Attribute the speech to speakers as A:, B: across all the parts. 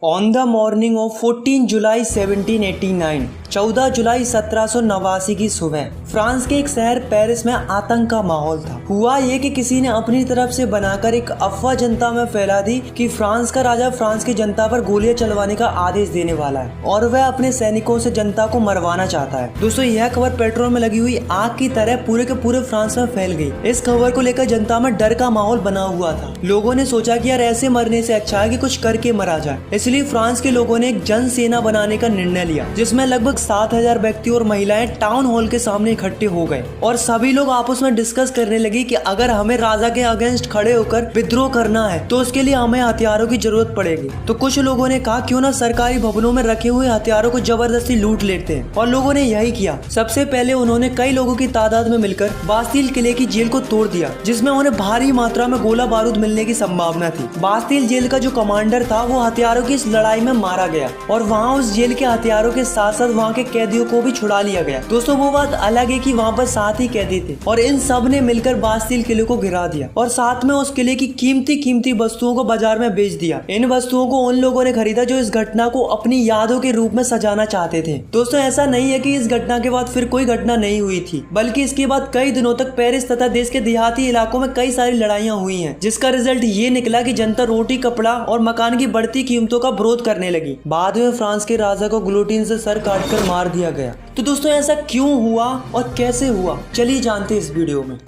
A: On the morning of 14 जुलाई 1789, 14 जुलाई 1789 की सुबह France के एक शहर पेरिस में आतंक का माहौल था। हुआ ये कि किसी ने अपनी तरफ से बनाकर एक अफवाह जनता में फैला दी कि फ्रांस का राजा फ्रांस की जनता पर गोलियां चलवाने का आदेश देने वाला है और वह अपने सैनिकों से जनता को मरवाना चाहता है। दोस्तों, यह खबर पेट्रोल में लगी हुई आग की तरह पूरे के पूरे फ्रांस में फैल गई। इस खबर को लेकर जनता में डर का माहौल बना हुआ था। लोगों ने सोचा कि यार ऐसे मरने से अच्छा है कि कुछ करके मरा जाए। इसलिए फ्रांस के लोगों ने एक जन सेना बनाने का निर्णय लिया, जिसमें लगभग 7,000 व्यक्ति और महिलाएं टाउन हॉल के सामने इकट्ठे हो गए और सभी लोग आपस में डिस्कस करने लगे कि अगर हमें राजा के अगेंस्ट खड़े होकर विद्रोह करना है तो उसके लिए हमें हथियारों की जरूरत पड़ेगी। तो कुछ लोगों ने कहा क्यों ना सरकारी भवनों में रखे हुए हथियारों को जबरदस्ती लूट लेते हैं, और लोगों ने यही किया। सबसे पहले उन्होंने कई लोगों की तादाद में मिलकर बास्तील किले की जेल को तोड़ दिया, जिसमें उन्हें भारी मात्रा में गोला बारूद मिलने की संभावना थी। बास्तील जेल का जो कमांडर था वो हथियारों की इस लड़ाई में मारा गया और वहाँ उस जेल के हथियारों के साथ साथ वहाँ के कैदियों को भी छुड़ा लिया गया। दोस्तों, वो बात अलग है कि वहाँ पर 7 ही कैदी थे और इन सब ने मिलकर बास्तील किले को गिरा दिया और साथ में उस किले की कीमती वस्तुओं को बाजार में बेच दिया। इन वस्तुओं को उन लोगों ने खरीदा जो इस घटना को अपनी यादों के रूप में सजाना चाहते थे। दोस्तों, ऐसा नहीं है कि इस घटना के बाद फिर कोई घटना नहीं हुई थी, बल्कि इसके बाद कई दिनों तक पेरिस तथा देश के देहाती इलाकों में कई सारी लड़ाइयाँ हुई हैं, जिसका रिजल्ट ये निकला कि जनता रोटी, कपड़ा और मकान की बढ़ती कीमतों का विरोध करने लगी। बाद में फ्रांस के राजा को गिलोटिन से सर काटकर मार दिया गया। तो दोस्तों, ऐसा क्यों हुआ और कैसे हुआ, चलिए जानते हैं इस वीडियो में।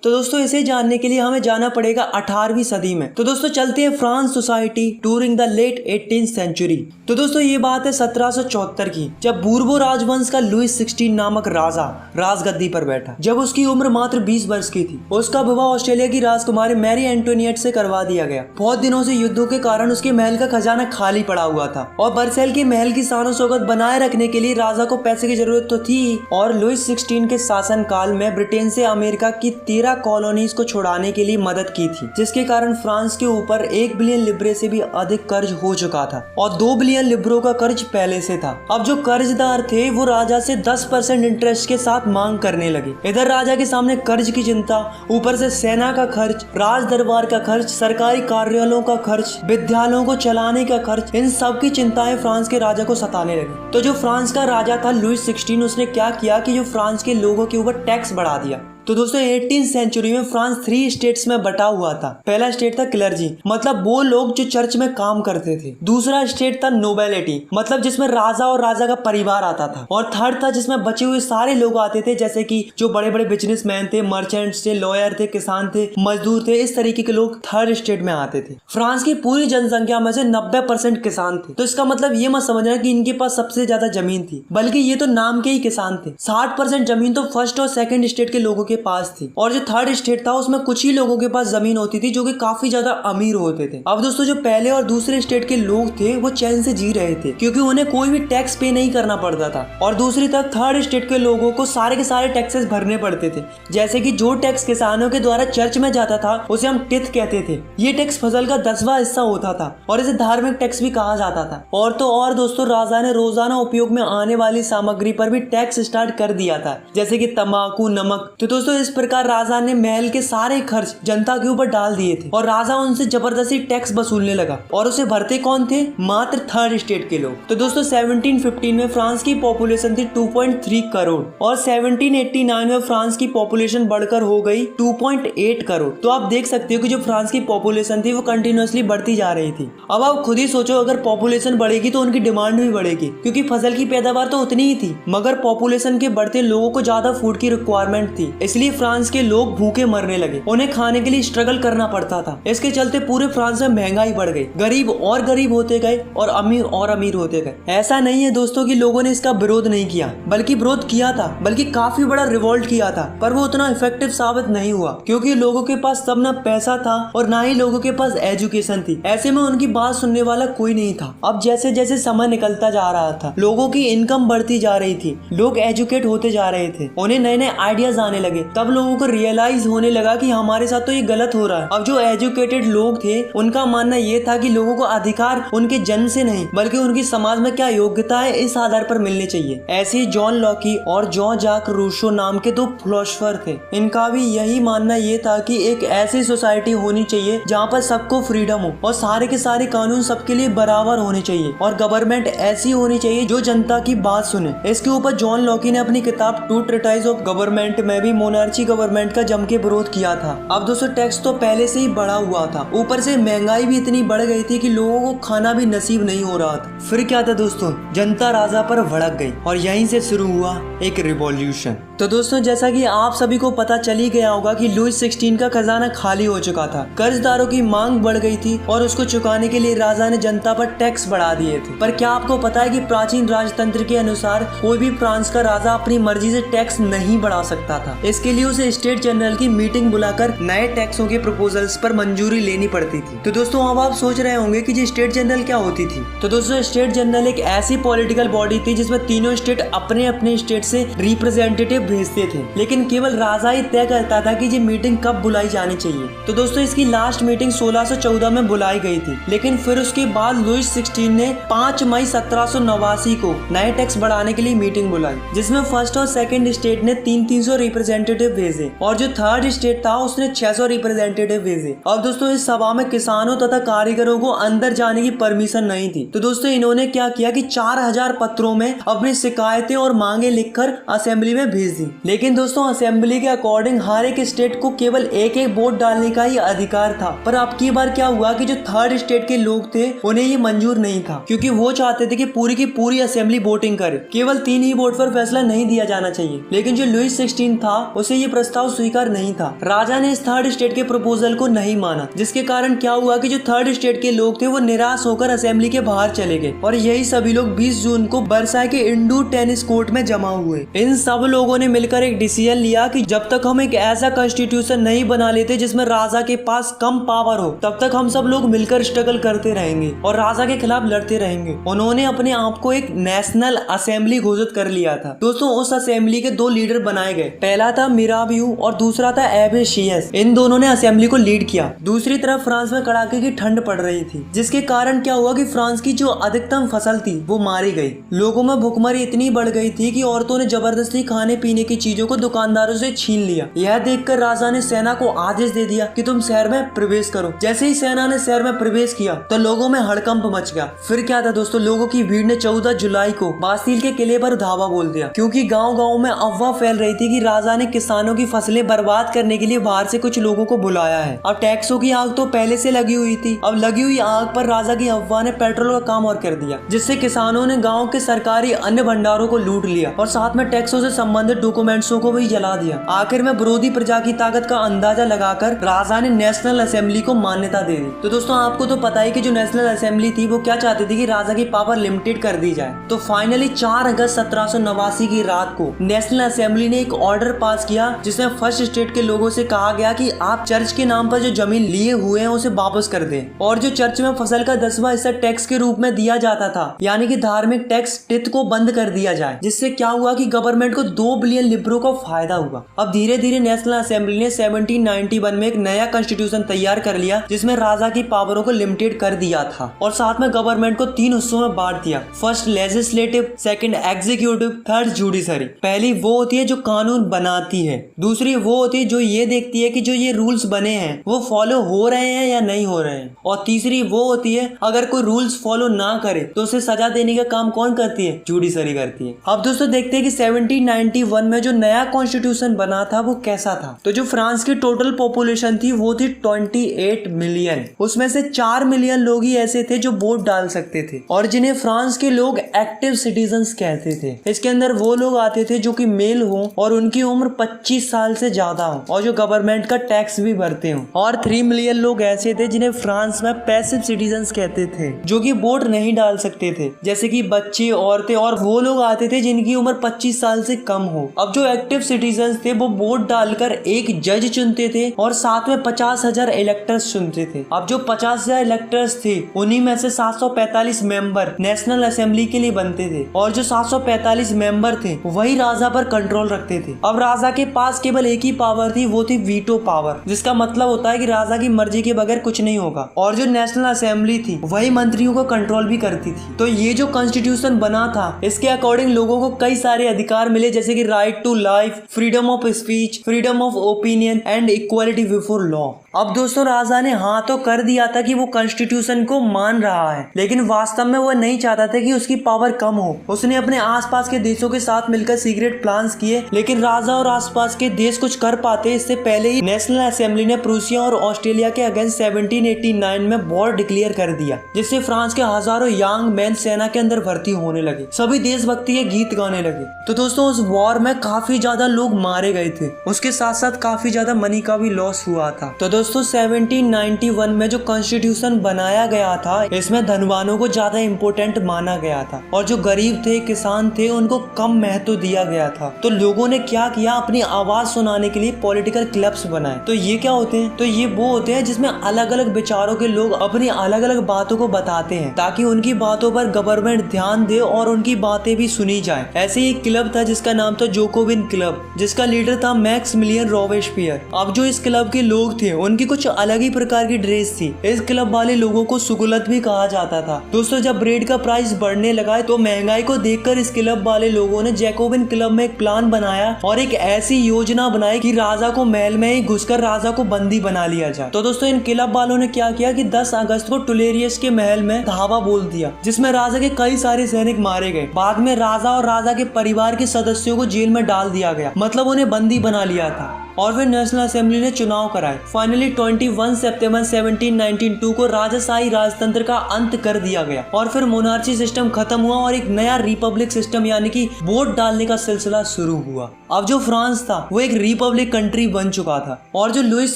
A: तो दोस्तों, इसे जानने के लिए हमें जाना पड़ेगा 18वीं सदी में। तो दोस्तों, चलते हैं France society during the late 18th century. तो दोस्तों, ये बात है 1774 की, जब बूर्बो राजवंश का लुईस 16 नामक राजा राजगद्दी पर बैठा। जब उसकी उम्र मात्र 20 वर्ष की थी, उसका विवाह ऑस्ट्रेलिया की राजकुमारी मैरी एंटोनिएट से करवा दिया गया। बहुत दिनों से युद्धों के कारण उसके महल का खजाना खाली पड़ा हुआ था और बर्सेल के महल की शान शौकत बनाए रखने के लिए राजा को पैसे की जरूरत तो थी। और लुईस 16 के शासन काल में ब्रिटेन से अमेरिका की 13 कॉलोनीज को छुड़ाने के लिए मदद की थी, जिसके कारण फ्रांस के ऊपर 1 बिलियन लिब्रे से भी अधिक कर्ज हो चुका था और 2 बिलियन लिब्रों का कर्ज पहले से था। अब जो कर्जदार थे वो राजा से 10% इंटरेस्ट के साथ मांग करने लगे। इधर राजा के सामने कर्ज की चिंता, ऊपर से सेना का खर्च, राज दरबार का खर्च, सरकारी कार्यालयों का खर्च, विद्यालयों को चलाने का खर्च, इन सब की चिंताएं फ्रांस के राजा को सताने लगी। तो जो फ्रांस का राजा था लुईस 16, उसने क्या किया कि जो फ्रांस के लोगों के ऊपर टैक्स बढ़ा दिया। तो दोस्तों, 18th सेंचुरी में फ्रांस 3 स्टेट्स में बटा हुआ था। पहला स्टेट था क्लर्जी, मतलब वो लोग जो चर्च में काम करते थे। दूसरा स्टेट था नोबेलिटी, मतलब जिसमें राजा और राजा का परिवार आता था। और थर्ड था जिसमें बचे हुए सारे लोग आते थे, जैसे कि जो बड़े बड़े बिजनेसमैन थे, मर्चेंट्स थे, लॉयर थे, किसान थे, मजदूर थे। इस तरीके के लोग थर्ड स्टेट में आते थे। फ्रांस की पूरी जनसंख्या में से 90% किसान थे। तो इसका मतलब ये मत समझना कि इनके पास सबसे ज्यादा जमीन थी, बल्कि ये तो नाम के ही किसान थे। 60% जमीन तो फर्स्ट और सेकंड स्टेट के लोगों के पास थी, और जो थर्ड स्टेट था उसमें कुछ ही लोगों के पास जमीन होती थी जो कि काफी ज्यादा अमीर होते थे। अब दोस्तों, जो पहले और दूसरे स्टेट के लोग थे वो चैन से जी रहे थे, क्योंकि उन्हें कोई भी टैक्स पे नहीं करना पड़ता था। और दूसरी तरफ थर्ड स्टेट के लोगों को सारे के सारे टैक्सेस भरने पड़ते थे, जैसे कि जो टैक्स किसानों के द्वारा चर्च में जाता था उसे हम टिथ कहते थे। ये टैक्स फसल का 10वां हिस्सा होता था और इसे धार्मिक टैक्स भी कहा जाता था। और तो और दोस्तों, राजा ने रोजाना उपयोग में आने वाली सामग्री पर भी टैक्स स्टार्ट कर दिया था, जैसे कि तंबाकू, नमक। तो दोस्तों, इस प्रकार राजा ने महल के सारे खर्च जनता के ऊपर डाल दिए थे और राजा उनसे जबरदस्ती टैक्स वसूलने लगा। और उसे भरते कौन थे? मात्र थर्ड स्टेट के लोग। तो दोस्तों, 1715 में फ्रांस की पॉपुलेशन थी 2.3 करोड़ और 1789 में फ्रांस की पॉपुलेशन बढ़कर हो गई 2.8 करोड़। तो आप देख सकते हो कि जो फ्रांस की पॉपुलेशन थी वो कंटिन्यूअसली बढ़ती जा रही थी। अब आप खुद ही सोचो, अगर पॉपुलेशन बढ़ेगी तो उनकी डिमांड भी बढ़ेगी, क्योंकि फसल की पैदावार तो उतनी ही थी, मगर पॉपुलेशन के बढ़ते लोगों को ज्यादा फूड की रिक्वायरमेंट थी। इसलिए फ्रांस के लोग भूखे मरने लगे, उन्हें खाने के लिए स्ट्रगल करना पड़ता था। इसके चलते पूरे फ्रांस में महंगाई बढ़ गई, गरीब और गरीब होते गए और अमीर होते गए। ऐसा नहीं है दोस्तों कि लोगों ने इसका विरोध नहीं किया, बल्कि विरोध किया था, बल्कि काफी बड़ा रिवोल्ट किया था, पर वो उतना इफेक्टिव साबित नहीं हुआ, क्योंकि लोगों के पास तब ना पैसा था और ना ही लोगों के पास एजुकेशन थी। ऐसे में उनकी बात सुनने वाला कोई नहीं था। अब जैसे जैसे समय निकलता जा रहा था, लोगों की इनकम बढ़ती जा रही थी, लोग एजुकेट होते जा रहे थे, उन्हें नए नए आइडियाज आने लगे लगे, तब लोगों को रियलाइज होने लगा कि हमारे साथ तो ये गलत हो रहा है। अब जो एजुकेटेड लोग थे उनका मानना ये था कि लोगों को अधिकार उनके जन्म से नहीं बल्कि उनकी समाज में क्या योग्यता है इस आधार पर मिलने चाहिए। ऐसे ही जॉन लॉकी और जॉन जाक रूसो नाम के दो फिलोसोफर थे। इनका भी यही मानना ये था कि एक ऐसी सोसाइटी होनी चाहिए जहाँ पर सबको फ्रीडम हो और सारे के सारे कानून सबके लिए बराबर होने चाहिए और गवर्नमेंट ऐसी होनी चाहिए जो जनता की बात सुने। इसके ऊपर जॉन लॉकी ने अपनी किताब टू ट्रीटाइज ऑफ गवर्नमेंट में भी मोनार्ची गवर्नमेंट का जम के विरोध किया था। अब दोस्तों टैक्स तो पहले से ही बढ़ा हुआ था, ऊपर से महंगाई भी इतनी बढ़ गई थी कि लोगों को खाना भी नसीब नहीं हो रहा था। फिर क्या था दोस्तों, जनता राजा पर भड़क गई और यहीं से शुरू हुआ एक रिवॉल्यूशन। तो दोस्तों जैसा कि आप सभी को पता चल ही गया होगा कि लुई 16 का खजाना खाली हो चुका था, कर्जदारों की मांग बढ़ गई थी और उसको चुकाने के लिए राजा ने जनता पर टैक्स बढ़ा दिए थे। पर क्या आपको पता है कि प्राचीन राजतंत्र के अनुसार कोई भी फ्रांस का राजा अपनी मर्जी से टैक्स नहीं बढ़ा सकता था। इसके लिए उसे स्टेट जनरल की मीटिंग बुलाकर नए टैक्सों के प्रपोजल्स पर मंजूरी लेनी पड़ती थी। तो दोस्तों अब आप सोच रहे होंगे कि स्टेट जनरल क्या होती थी। तो दोस्तों स्टेट जनरल एक ऐसी पॉलिटिकल बॉडी थी जिसमें तीनों स्टेट अपने अपने स्टेट से रिप्रेजेंटेटिव भेजते थे, लेकिन केवल राजा ही तय करता था कि ये मीटिंग कब बुलाई जानी चाहिए। तो दोस्तों इसकी लास्ट मीटिंग 1614 में बुलाई गई थी, लेकिन फिर उसके बाद लुई 16 ने 5 मई 1789 को नए टैक्स बढ़ाने के लिए मीटिंग बुलाई, जिसमें फर्स्ट और सेकंड स्टेट ने 300 रिप्रेजेंटेटिव भेजे और जो थर्ड स्टेट था उसने 600 रिप्रेजेंटेटिव भेजे। अब दोस्तों इस सभा में किसानों तथा कारीगरों को अंदर जाने की परमिशन नहीं थी। तो दोस्तों इन्होंने क्या किया कि 4000 पत्रों में अपनी शिकायतें और मांगे लिखकर असेंबली में भेज दी। लेकिन दोस्तों असेंबली के अकॉर्डिंग हर एक स्टेट को केवल एक एक वोट डालने का ही अधिकार था। पर अब की बार क्या हुआ कि जो थर्ड स्टेट के लोग थे उन्हें ये मंजूर नहीं था, क्योंकि वो चाहते थे कि पूरी की पूरी असेंबली वोटिंग करे, केवल 3 ही वोट पर फैसला नहीं दिया जाना चाहिए। लेकिन जो लुई 16 था उसे ये प्रस्ताव स्वीकार नहीं था। राजा ने इस थर्ड स्टेट के प्रपोजल को नहीं माना, जिसके कारण क्या हुआ कि जो थर्ड स्टेट के लोग थे वो निराश होकर असेंबली के बाहर चले गए और यही सभी लोग 20 जून को वर्साई के इंडोर टेनिस कोर्ट में जमा हुए। इन सब लोगों ने मिलकर एक डिसीजन लिया कि जब तक हम एक ऐसा कॉन्स्टिट्यूशन नहीं बना लेते जिसमें राजा के पास कम पावर हो, तब तक हम सब लोग मिलकर स्ट्रगल करते रहेंगे और राजा के खिलाफ लड़ते रहेंगे। उन्होंने अपने आप को एक नेशनल असेंबली घोषित कर लिया था। दोस्तों उस असेंबली के 2 लीडर बनाए गए, पहला था मिराबियू और दूसरा था एबेशियस। इन दोनों ने असेंबली को लीड किया। दूसरी तरफ फ्रांस में कड़ाके की ठंड पड़ रही थी, जिसके कारण क्या हुआ कि फ्रांस की जो अधिकतम फसल थी वो मारी गई। लोगों में भुखमरी इतनी बढ़ गई थी कि औरतों ने जबरदस्ती खाने पीने की चीजों को दुकानदारों से छीन लिया। यह देखकर राजा ने सेना को आदेश दे दिया कि तुम शहर में प्रवेश करो। जैसे ही सेना ने शहर में प्रवेश किया तो लोगों में हड़कंप मच गया। फिर क्या था दोस्तों, लोगों की भीड़ ने 14 जुलाई को बास्तील के किले पर धावा बोल दिया, क्योंकि गांव-गांव में अफवाह फैल रही थी कि राजा ने किसानों की फसलें बर्बाद करने के लिए बाहर से कुछ लोगों को बुलाया है। अब टैक्सों की आग तो पहले से लगी हुई थी, अब लगी हुई आग पर राजा की अफवाह ने पेट्रोल का काम और कर दिया, जिससे किसानों ने गाँव के सरकारी अन्य भंडारों को लूट लिया और साथ में टैक्सों से संबंधित डॉक्यूमेंट्सों को भी जला दिया। आखिर में विरोधी प्रजा की ताकत का अंदाजा लगाकर राजा ने नेशनल असेंबली को मान्यता दे दी। तो दोस्तों आपको तो पता है कि जो नेशनल असेंबली थी वो क्या चाहती थी कि राजा की पावर लिमिटेड कर दी जाए। तो फाइनली 4 अगस्त 1789 की रात को नेशनल असेंबली ने एक ऑर्डर पास किया, जिसमें फर्स्ट स्टेट के लोगों से कहा गया कि आप चर्च के नाम पर जो जमीन लिए हुए हैं उसे वापस कर दें और जो चर्च में फसल का 10वां हिस्सा टैक्स के रूप में दिया जाता था, यानी कि धार्मिक टैक्स टिथ को बंद कर दिया जाए। जिससे क्या हुआ कि गवर्नमेंट को 2 बिलियन लिब्रो का फायदा हुआ। अब धीरे धीरे नेशनल असेंबली ने 1791 में एक नया कॉन्स्टिट्यूशन तैयार कर लिया, जिसमें राजा की पावरों को लिमिटेड कर दिया था और साथ में गवर्नमेंट को 3 हिस्सों में बांट दिया। First legislative, second executive, third judiciary. पहली वो होती है जो कानून बनाती है, दूसरी वो होती है जो ये देखती है कि जो ये रूल्स बने हैं वो फॉलो हो रहे हैं या नहीं हो रहे हैं, और तीसरी वो होती है अगर कोई रूल्स फॉलो ना करे तो उसे सजा देने का काम कौन करती है, जुडिशरी करती है। अब दोस्तों देखते हैं कि 1791 में जो नया कॉन्स्टिट्यूशन बना था वो कैसा था। तो जो फ्रांस की टोटल पॉपुलेशन थी वो थी 28 मिलियन। उसमें से 4 मिलियन लोग ही ऐसे थे जो वोट डाल सकते थे और जिन्हें फ्रांस के लोग एक्टिव सिटीजन्स कहते थे। इसके अंदर वो लोग आते थे जो कि मेल हो और उनकी उम्र 25 साल से ज्यादा हो और जो गवर्नमेंट का टैक्स भी भरते हो, और 3 मिलियन लोग ऐसे थे जिन्हें फ्रांस में पैसिव सिटीजन्स कहते थे, जो कि वोट नहीं डाल सकते थे, जैसे कि बच्चे, औरतें, और वो लोग आते थे जिनकी उम्र 25 साल से कम हो। अब जो एक्टिव सिटीजन्स थे वो वोट डालकर एक जज चुनते थे और साथ में 50,000 इलेक्टर्स चुनते थे। अब जो 50,000 इलेक्टर्स थे उन्हीं में से 745 मेंबर नेशनल असेंबली के लिए बनते थे और जो 745 मेंबर थे वही राजा पर कंट्रोल रखते थे। अब राजा के पास केवल एक ही पावर थी, वो थी वीटो पावर, जिसका मतलब होता है कि राजा की मर्जी के बगैर कुछ नहीं होगा। और जो नेशनल असेंबली थी वही मंत्रियों को कंट्रोल भी करती थी। तो ये जो कॉन्स्टिट्यूशन बना था, इसके अकॉर्डिंग लोगों को कई सारे अधिकार मिले, जैसे कि right to life, freedom of speech, freedom of opinion and equality before law. अब दोस्तों राजा ने हाँ तो कर दिया था कि वो कॉन्स्टिट्यूशन को मान रहा है, लेकिन वास्तव में वो नहीं चाहता था कि उसकी पावर कम हो। उसने अपने आसपास के देशों के साथ मिलकर सीक्रेट प्लान्स किए, लेकिन राजा और आसपास के देश कुछ कर पाते इससे पहले ही नेशनल असेंबली ने प्रूसिया और ऑस्ट्रेलिया के अगेंस्ट 1789 में वॉर डिक्लेयर कर दिया, जिससे फ्रांस के हजारों यंग मैन सेना के अंदर भर्ती होने लगे। सभी देशभक्ति के गीत गाने लगे। तो दोस्तों उस वॉर में काफी ज्यादा लोग मारे गए थे, उसके साथ साथ काफी ज्यादा मनी का भी लॉस हुआ था। तो दोस्तों 1791 में जो कॉन्स्टिट्यूशन बनाया गया था, इसमें धनवानों को ज्यादा इम्पोर्टेंट माना गया था और जो गरीब थे, किसान थे, उनको कम महत्व दिया गया था। तो लोगों ने क्या किया, अपनी आवाज सुनाने के लिए पॉलिटिकल क्लब्स बनाए। तो ये क्या होते हैं, तो ये वो होते हैं जिसमें अलग अलग विचारों के लोग अपनी अलग अलग बातों को बताते हैं, ताकि उनकी बातों पर गवर्नमेंट ध्यान दे और उनकी बातें भी सुनी जाए। ऐसे ही एक क्लब था जिसका नाम था जोकोविन क्लब, जिसका लीडर था मैक्सिमिलियन रॉबेस्पियर। अब जो इस क्लब के लोग थे उनकी कुछ अलग ही प्रकार की ड्रेस थी। इस क्लब वाले लोगों को सुगुलत भी कहा जाता था। दोस्तों जब ब्रेड का प्राइस बढ़ने लगा तो महंगाई को देखकर इस क्लब वाले लोगों ने जैकोबिन क्लब में एक प्लान बनाया और एक ऐसी योजना बनाई कि राजा को महल में ही घुसकर राजा को बंदी बना लिया जाए। तो दोस्तों इन क्लब वालों ने क्या किया कि 10 अगस्त को टुलेरियस के महल में धावा बोल दिया, जिसमें राजा के कई सारे सैनिक मारे गए। बाद में राजा और राजा के परिवार के सदस्यों को जेल में डाल दिया गया, मतलब उन्हें बंदी बना लिया था। और फिर नेशनल असेंबली ने चुनाव कराए। फाइनली 21 सितंबर 1792 को राजाशाही राजतंत्र का अंत कर दिया गया और फिर मोनार्ची सिस्टम खत्म हुआ और एक नया रिपब्लिक सिस्टम यानी कि वोट डालने का सिलसिला शुरू हुआ। अब जो फ्रांस था वो एक रिपब्लिक कंट्री बन चुका था और जो लुइस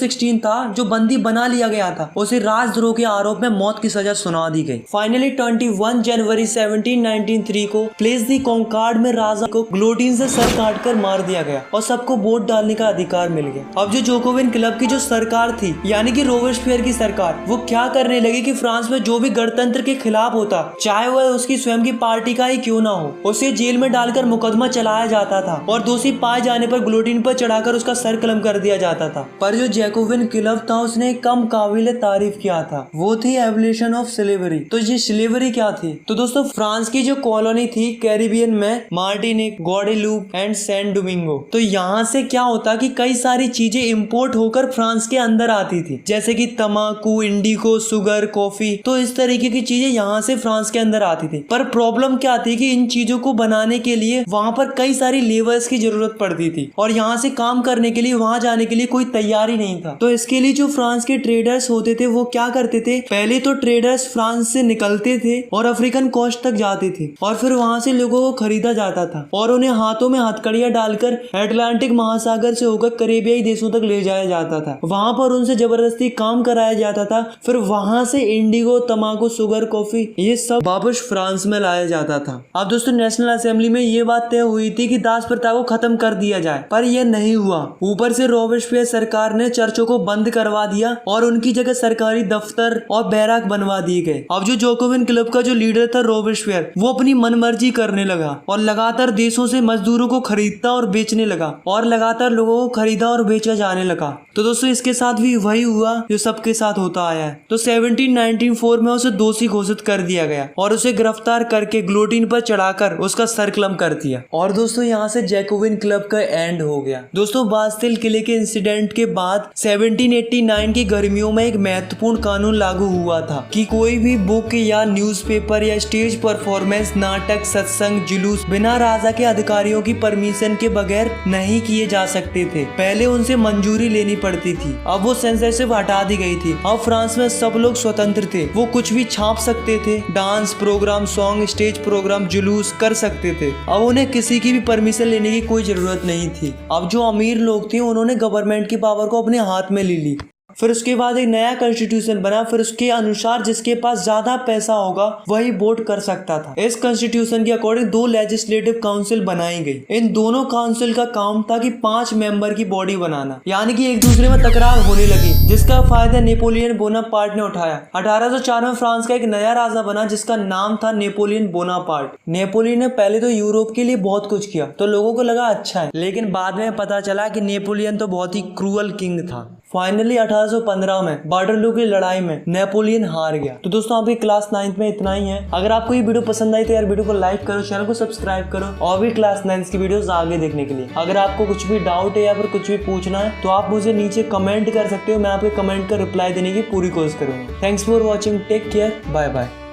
A: 16 था, जो बंदी बना लिया गया था, उसे राजद्रोह के आरोप में मौत की सजा सुना दी गई। फाइनली 21 जनवरी 1793 को प्लेस दी कॉन्कार्ड में राजा को ग्लोटिन से सर काट कर मार दिया गया और सबको वोट डालने का अधिकार मिल गया। अब जो जोकोविन क्लब की जो सरकार थी यानी कि रोबेस्पियर की सरकार, वो क्या करने लगी कि फ्रांस में जो भी गणतंत्र के खिलाफ होता, चाहे वह उसकी स्वयं की पार्टी का ही क्यों ना हो, उसे जेल में डालकर मुकदमा चलाया जाता था और दोषी पाए जाने पर गुलोटिन पर चढ़ाकर उसका सर कलम कर दिया जाता था। पर जो जैकोबिन क्लब था उसने कम काबिल तारीफ किया था, वो थी एबोलिशन ऑफ स्लेवरी। तो ये स्लेवरी क्या थी, तो दोस्तों फ्रांस की जो कॉलोनी थी कैरिबियन में, Martinique, Guadeloupe and San Domingo, तो यहाँ से क्या होता कि कई सारी चीजें इंपोर्ट होकर फ्रांस के अंदर आती थी, जैसे कि तंबाकू, इंडिगो, शुगर, कॉफी। तो इस तरीके की चीजें यहाँ से फ्रांस के अंदर आती थी। पर प्रॉब्लम क्या थी कि इन चीजों को बनाने के लिए वहां पर कई सारी लेबर्स की जरूरत पड़ती थी और यहाँ से काम करने के लिए वहां जाने के लिए कोई तैयारी नहीं था। तो इसके लिए जो फ्रांस के ट्रेडर्स होते थे वो क्या करते थे, पहले तो ट्रेडर्स फ्रांस से निकलते थे और अफ्रीकन कोस्ट तक जाते थे और फिर वहां से लोगों को खरीदा जाता था और उन्हें हाथों में हथकड़ियां डालकर अटलांटिक महासागर से होकर करेबियाई देशों तक ले जाया जाता था। वहां पर उनसे जबरदस्ती काम कराया जाता था। फिर वहां से इंडिगो, तंबाकू, शुगर, कॉफी ये सब वापस फ्रांस में लाया जाता था। अब दोस्तों नेशनल असेंबली में ये बात तय हुई थी कि दास प्रथा को खत्म कर दिया जाए, पर यह नहीं हुआ। ऊपर से रोबेस्पियर सरकार ने चर्चों को बंद करवा दिया और उनकी जगह सरकारी दफ्तर और बैराक बनवा दिए गए। अब जो जोकोविन क्लब का जो लीडर था रोबेस्पियर, वो अपनी मनमर्जी करने लगा और लगातार देशों से मजदूरों को खरीदता और बेचने लगा और लगातार लोगों को खरीदा और बेचा जाने लगा। तो दोस्तों इसके साथ भी वही हुआ जो सबके साथ होता आया है। तो 1794 में उसे दोषी घोषित कर दिया गया और उसे गिरफ्तार करके ग्लोटिन पर चढ़ाकर उसका सर कलम कर दिया। और दोस्तों यहाँ से जैकोबिन क्लब का एंड हो गया। दोस्तों बास्तिल किले के इंसिडेंट के बाद 1789 की गर्मियों में एक महत्वपूर्ण कानून लागू हुआ था कि कोई भी बुक या न्यूज़पेपर या स्टेज परफॉर्मेंस, नाटक, सत्संग, जुलूस बिना राजा के अधिकारियों की परमिशन के बगैर नहीं किए जा सकते थे। पहले उनसे मंजूरी लेनी पड़ती थी। अब वो सेंसरशिप हटा दी गई थी। अब फ्रांस में सब लोग स्वतंत्र थे, वो कुछ भी छाप सकते थे, dance programme, song, stage programme, जुलूस कर सकते थे। अब उन्हें किसी की भी परमिशन लेने की कोई जरूरत नहीं थी। अब जो अमीर लोग थे उन्होंने गवर्नमेंट की पावर को अपने हाथ में ले ली। फिर उसके बाद एक नया कॉन्स्टिट्यूशन बना, फिर उसके अनुसार जिसके पास ज्यादा पैसा होगा वही वोट कर सकता था। इस कॉन्स्टिट्यूशन के अकॉर्डिंग 2 लेजिस्लेटिव काउंसिल बनाई गई। इन दोनों काउंसिल का काम था कि 5 मेंबर की बॉडी बनाना, यानी कि एक दूसरे में तकरार होने लगी, जिसका फायदा नेपोलियन बोनापार्ट ने उठाया। 1804 में फ्रांस का एक नया राजा बना जिसका नाम था नेपोलियन बोनापार्ट। नेपोलियन ने पहले तो यूरोप के लिए बहुत कुछ किया तो लोगों को लगा अच्छा है, लेकिन बाद में पता चला कि नेपोलियन तो बहुत ही क्रूअल किंग था। फाइनली 1815 में वाटरलू की लड़ाई में नेपोलियन हार गया। तो दोस्तों आपकी क्लास 9th में इतना ही है। अगर आपको ये वीडियो पसंद आई तो यार वीडियो को लाइक करो, चैनल को सब्सक्राइब करो और भी क्लास 9th की वीडियोस आगे देखने के लिए। अगर आपको कुछ भी डाउट है या फिर कुछ भी पूछना है तो आप मुझे नीचे कमेंट कर सकते हो, मैं आपके कमेंट का रिप्लाई देने की पूरी कोशिश करूंगा। Thanks for watching, take care, bye bye.